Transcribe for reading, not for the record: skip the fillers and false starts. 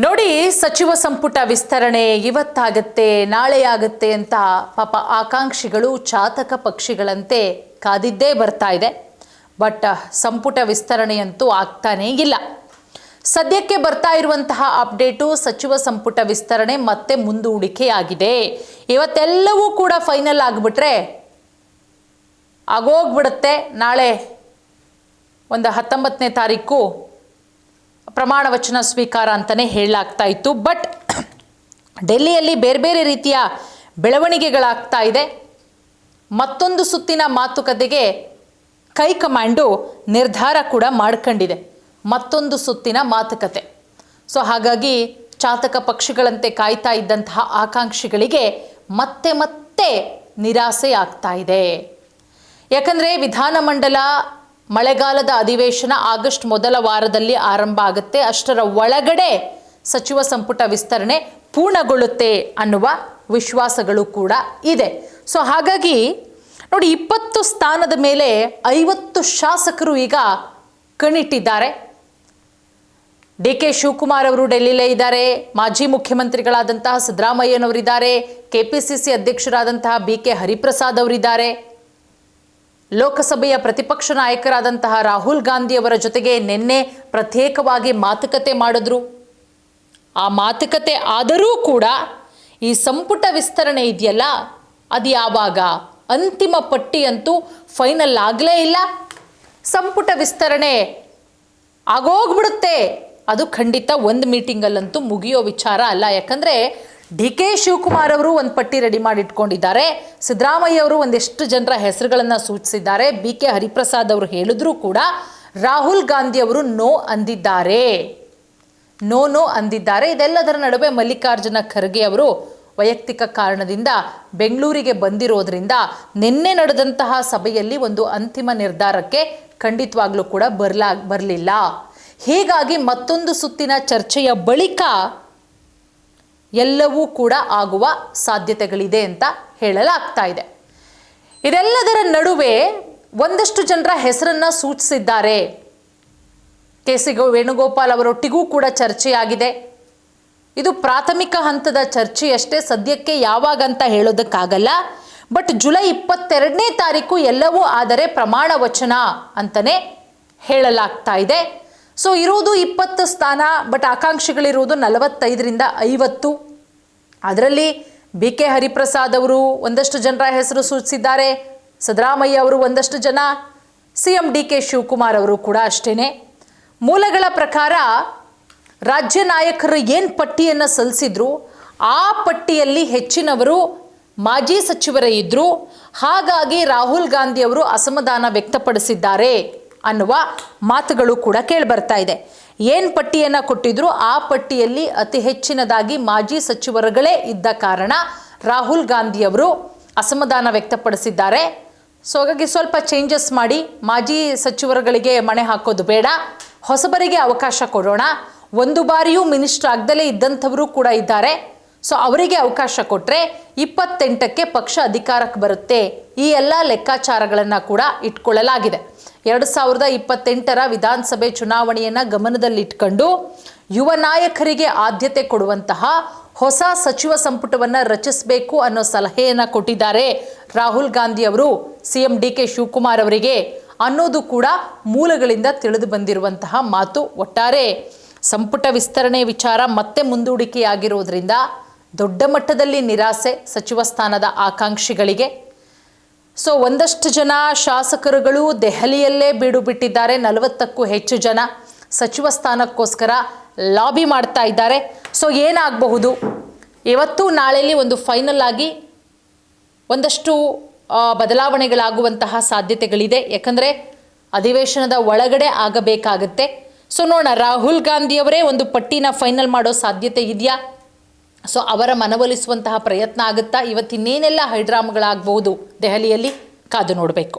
ನೋಡಿ, ಸಚಿವ ಸಂಪುಟ ವಿಸ್ತರಣೆ ಇವತ್ತಾಗತ್ತೆ ನಾಳೆ ಆಗತ್ತೆ ಅಂತ ಪಾಪ ಆಕಾಂಕ್ಷಿಗಳು ಚಾತಕ ಪಕ್ಷಿಗಳಂತೆ ಕಾದಿದ್ದೇ ಬರ್ತಾ ಇದೆ. ಬಟ್ ಸಂಪುಟ ವಿಸ್ತರಣೆಯಂತೂ ಆಗ್ತಾನೇ ಇಲ್ಲ. ಸದ್ಯಕ್ಕೆ ಬರ್ತಾ ಇರುವಂತಹ ಅಪ್ಡೇಟು ಸಚಿವ ಸಂಪುಟ ವಿಸ್ತರಣೆ ಮತ್ತೆ ಮುಂದೂಡಿಕೆಯಾಗಿದೆ. ಇವತ್ತೆಲ್ಲವೂ ಕೂಡ ಫೈನಲ್ ಆಗಿಬಿಟ್ರೆ ಆಗೋಗ್ಬಿಡುತ್ತೆ. ನಾಳೆ ಒಂದು 19ನೇ ತಾರೀಕು ಪ್ರಮಾಣ ವಚನ ಸ್ವೀಕಾರ ಅಂತಲೇ ಹೇಳಲಾಗ್ತಾ ಇತ್ತು. ಬಟ್ ಡೆಲ್ಲಿಯಲ್ಲಿ ಬೇರೆ ಬೇರೆ ರೀತಿಯ ಬೆಳವಣಿಗೆಗಳಾಗ್ತಾ ಇದೆ. ಮತ್ತೊಂದು ಸುತ್ತಿನ ಮಾತುಕತೆಗೆ ಹೈಕಮಾಂಡು ನಿರ್ಧಾರ ಕೂಡ ಮಾಡ್ಕೊಂಡಿದೆ. ಮತ್ತೊಂದು ಸುತ್ತಿನ ಮಾತುಕತೆ. ಸೊ ಹಾಗಾಗಿ ಚಾತಕ ಪಕ್ಷಿಗಳಂತೆ ಕಾಯ್ತಾ ಇದ್ದಂತಹ ಆಕಾಂಕ್ಷಿಗಳಿಗೆ ಮತ್ತೆ ಮತ್ತೆ ನಿರಾಸೆ ಆಗ್ತಾ ಇದೆ. ಯಾಕಂದರೆ ವಿಧಾನಮಂಡಲ ಮಳೆಗಾಲದ ಅಧಿವೇಶನ ಆಗಸ್ಟ್ ಮೊದಲ ವಾರದಲ್ಲಿ ಆರಂಭ ಆಗುತ್ತೆ. ಅಷ್ಟರ ಒಳಗಡೆ ಸಚಿವ ಸಂಪುಟ ವಿಸ್ತರಣೆ ಪೂರ್ಣಗೊಳ್ಳುತ್ತೆ ಅನ್ನುವ ವಿಶ್ವಾಸಗಳು ಕೂಡ ಇದೆ. ಸೊ ಹಾಗಾಗಿ ನೋಡಿ, 20 ಸ್ಥಾನದ ಮೇಲೆ 50 ಶಾಸಕರು ಈಗ ಕಣ್ಣಿಟ್ಟಿದ್ದಾರೆ. ಡಿ ಕೆ ಶಿವಕುಮಾರ್ ಅವರು ಡೆಲ್ಲಿಲೇ ಇದ್ದಾರೆ. ಮಾಜಿ ಮುಖ್ಯಮಂತ್ರಿಗಳಾದಂತಹ ಸಿದ್ದರಾಮಯ್ಯನವರಿದ್ದಾರೆ. ಕೆಪಿಸಿಸಿ ಅಧ್ಯಕ್ಷರಾದಂತಹ ಬಿ ಕೆ ಹರಿಪ್ರಸಾದ್ ಅವರಿದ್ದಾರೆ. ಲೋಕಸಭೆಯ ಪ್ರತಿಪಕ್ಷ ನಾಯಕರಾದಂತಹ ರಾಹುಲ್ ಗಾಂಧಿ ಅವರ ಜೊತೆಗೆ ನಿನ್ನೆ ಪ್ರತ್ಯೇಕವಾಗಿ ಮಾತುಕತೆ ಮಾಡಿದ್ರು. ಆ ಮಾತುಕತೆ ಆದರೂ ಕೂಡ ಈ ಸಂಪುಟ ವಿಸ್ತರಣೆ ಇದೆಯಲ್ಲ, ಅದು ಯಾವಾಗ ಅಂತಿಮ ಪಟ್ಟಿ ಅಂತೂ ಫೈನಲ್ ಆಗಲೇ ಇಲ್ಲ. ಸಂಪುಟ ವಿಸ್ತರಣೆ ಆಗೋಗ್ಬಿಡುತ್ತೆ, ಅದು ಖಂಡಿತ ಒಂದು ಮೀಟಿಂಗಲ್ಲಂತೂ ಮುಗಿಯೋ ವಿಚಾರ ಅಲ್ಲ. ಯಾಕಂದರೆ ಡಿ ಕೆ ಶಿವಕುಮಾರ್ ಅವರು ಒಂದು ಪಟ್ಟಿ ರೆಡಿ ಮಾಡಿ ಇಟ್ಕೊಂಡಿದ್ದಾರೆ. ಸಿದ್ದರಾಮಯ್ಯ ಅವರು ಒಂದಿಷ್ಟು ಜನರ ಹೆಸರುಗಳನ್ನು ಸೂಚಿಸಿದ್ದಾರೆ. ಬಿ ಕೆ ಹರಿಪ್ರಸಾದ್ ಅವರು ಹೇಳಿದ್ರು ಕೂಡ ರಾಹುಲ್ ಗಾಂಧಿ ಅವರು ನೋ ಅಂದಿದ್ದಾರೆ. ನೋ ಅಂದಿದ್ದಾರೆ. ಇದೆಲ್ಲದರ ನಡುವೆ ಮಲ್ಲಿಕಾರ್ಜುನ ಖರ್ಗೆ ಅವರು ವೈಯಕ್ತಿಕ ಕಾರಣದಿಂದ ಬೆಂಗಳೂರಿಗೆ ಬಂದಿರೋದ್ರಿಂದ ನಿನ್ನೆ ನಡೆದಂತಹ ಸಭೆಯಲ್ಲಿ ಒಂದು ಅಂತಿಮ ನಿರ್ಧಾರಕ್ಕೆ ಖಂಡಿತವಾಗ್ಲೂ ಕೂಡ ಬರಲಿಲ್ಲ. ಹೀಗಾಗಿ ಮತ್ತೊಂದು ಸುತ್ತಿನ ಚರ್ಚೆಯ ಬಳಿಕ ಎಲ್ಲವೂ ಕೂಡ ಆಗುವ ಸಾಧ್ಯತೆಗಳಿದೆ ಅಂತ ಹೇಳಲಾಗ್ತಾ ಇದೆ. ಇದೆಲ್ಲದರ ನಡುವೆ ಒಂದಷ್ಟು ಜನರ ಹೆಸರನ್ನು ಸೂಚಿಸಿದ್ದಾರೆ. ಕೆ ಸಿ ವೇಣುಗೋಪಾಲ್ ಅವರೊಟ್ಟಿಗೂ ಕೂಡ ಚರ್ಚೆಯಾಗಿದೆ. ಇದು ಪ್ರಾಥಮಿಕ ಹಂತದ ಚರ್ಚೆಯಷ್ಟೇ, ಸದ್ಯಕ್ಕೆ ಯಾವಾಗಂತ ಹೇಳೋದಕ್ಕಾಗಲ್ಲ. ಬಟ್ ಜುಲೈ 22ನೇ ತಾರೀಕು ಎಲ್ಲವೂ ಆದರೆ ಪ್ರಮಾಣ ವಚನ ಅಂತಲೇ ಹೇಳಲಾಗ್ತಾ ಇದೆ. ಸೊ ಇರುವುದು 20 ಸ್ಥಾನ, ಬಟ್ ಆಕಾಂಕ್ಷಿಗಳಿರುವುದು 45ರಿಂದ 50. ಅದರಲ್ಲಿ ಬಿ ಕೆ ಹರಿಪ್ರಸಾದ್ ಅವರು ಒಂದಷ್ಟು ಜನರ ಹೆಸರು ಸೂಚಿಸಿದ್ದಾರೆ. ಸಿದ್ದರಾಮಯ್ಯ ಅವರು ಒಂದಷ್ಟು ಜನ, CM ಡಿ ಕೆ ಶಿವಕುಮಾರ್ ಅವರು ಕೂಡ ಅಷ್ಟೇ. ಮೂಲಗಳ ಪ್ರಕಾರ ರಾಜ್ಯ ನಾಯಕರು ಏನು ಪಟ್ಟಿಯನ್ನು ಸಲ್ಲಿಸಿದ್ರು ಆ ಪಟ್ಟಿಯಲ್ಲಿ ಹೆಚ್ಚಿನವರು ಮಾಜಿ ಸಚಿವರೇ ಇದ್ದರು. ಹಾಗಾಗಿ ರಾಹುಲ್ ಗಾಂಧಿ ಅವರು ಅಸಮಾಧಾನ ವ್ಯಕ್ತಪಡಿಸಿದ್ದಾರೆ ಅನ್ನುವ ಮಾತುಗಳು ಕೂಡ ಕೇಳಿಬರ್ತಾ ಇದೆ. ಏನು ಪಟ್ಟಿಯನ್ನು ಕೊಟ್ಟಿದ್ರು ಆ ಪಟ್ಟಿಯಲ್ಲಿ ಅತಿ ಹೆಚ್ಚಿನದಾಗಿ ಮಾಜಿ ಸಚಿವರುಗಳೇ ಇದ್ದ ಕಾರಣ ರಾಹುಲ್ ಗಾಂಧಿ ಅವರು ಅಸಮಾಧಾನ ವ್ಯಕ್ತಪಡಿಸಿದ್ದಾರೆ. ಸೊ ಹಾಗಾಗಿ ಸ್ವಲ್ಪ ಚೇಂಜಸ್ ಮಾಡಿ, ಮಾಜಿ ಸಚಿವರುಗಳಿಗೆ ಮಣೆ ಹಾಕೋದು ಬೇಡ, ಹೊಸಬರಿಗೆ ಅವಕಾಶ ಕೊಡೋಣ. ಒಂದು ಬಾರಿಯೂ ಮಿನಿಸ್ಟರ್ ಆಗದಲೇ ಇದ್ದಂಥವರು ಕೂಡ ಇದ್ದಾರೆ. ಸೊ ಅವರಿಗೆ ಅವಕಾಶ ಕೊಟ್ಟರೆ 28ಕ್ಕೆ ಪಕ್ಷ ಅಧಿಕಾರಕ್ಕೆ ಬರುತ್ತೆ. ಈ ಎಲ್ಲ ಲೆಕ್ಕಾಚಾರಗಳನ್ನು ಕೂಡ ಇಟ್ಕೊಳ್ಳಲಾಗಿದೆ. 2028ರ ವಿಧಾನಸಭೆ ಚುನಾವಣೆಯನ್ನು ಗಮನದಲ್ಲಿಟ್ಕೊಂಡು ಯುವ ನಾಯಕರಿಗೆ ಆದ್ಯತೆ ಕೊಡುವಂತಹ ಹೊಸ ಸಚಿವ ಸಂಪುಟವನ್ನು ರಚಿಸಬೇಕು ಅನ್ನೋ ಸಲಹೆಯನ್ನು ಕೊಟ್ಟಿದ್ದಾರೆ ರಾಹುಲ್ ಗಾಂಧಿ ಅವರು CM ಡಿ ಕೆ ಶಿವಕುಮಾರ್ ಅವರಿಗೆ ಅನ್ನೋದು ಕೂಡ ಮೂಲಗಳಿಂದ ತಿಳಿದು ಬಂದಿರುವಂತಹ ಮಾತು. ಒಟ್ಟಾರೆ ಸಂಪುಟ ವಿಸ್ತರಣೆ ವಿಚಾರ ಮತ್ತೆ ಮುಂದೂಡಿಕೆಯಾಗಿರೋದ್ರಿಂದ ದೊಡ್ಡ ಮಟ್ಟದಲ್ಲಿ ನಿರಾಸೆ ಸಚಿವ ಸ್ಥಾನದ ಆಕಾಂಕ್ಷಿಗಳಿಗೆ. ಸೊ ಒಂದಷ್ಟು ಜನ ಶಾಸಕರುಗಳು ದೆಹಲಿಯಲ್ಲೇ ಬೀಡು ಬಿಟ್ಟಿದ್ದಾರೆ. 40ಕ್ಕೂ ಹೆಚ್ಚು ಜನ ಸಚಿವ ಸ್ಥಾನಕ್ಕೋಸ್ಕರ ಲಾಬಿ ಮಾಡ್ತಾ ಇದ್ದಾರೆ. ಸೊ ಏನಾಗಬಹುದು, ಇವತ್ತು ನಾಳೆಯಲ್ಲಿ ಒಂದು ಫೈನಲ್ ಆಗಿ ಒಂದಷ್ಟು ಬದಲಾವಣೆಗಳಾಗುವಂತಹ ಸಾಧ್ಯತೆಗಳಿದೆ. ಯಾಕಂದರೆ ಅಧಿವೇಶನದ ಒಳಗಡೆ ಆಗಬೇಕಾಗತ್ತೆ. ಸೊ ನೋಡೋಣ, ರಾಹುಲ್ ಗಾಂಧಿಯವರೇ ಒಂದು ಪಟ್ಟಿನ ಫೈನಲ್ ಮಾಡೋ ಸಾಧ್ಯತೆ ಇದೆಯಾ? ಸೊ ಅವರ ಮನವೊಲಿಸುವಂತಹ ಪ್ರಯತ್ನ ಆಗುತ್ತಾ? ಇವತ್ತಿನ್ನೇನೆಲ್ಲ ಹೈಡ್ರಾಮ್ಗಳಾಗಬಹುದು ದೆಹಲಿಯಲ್ಲಿ, ಕಾದು ನೋಡಬೇಕು.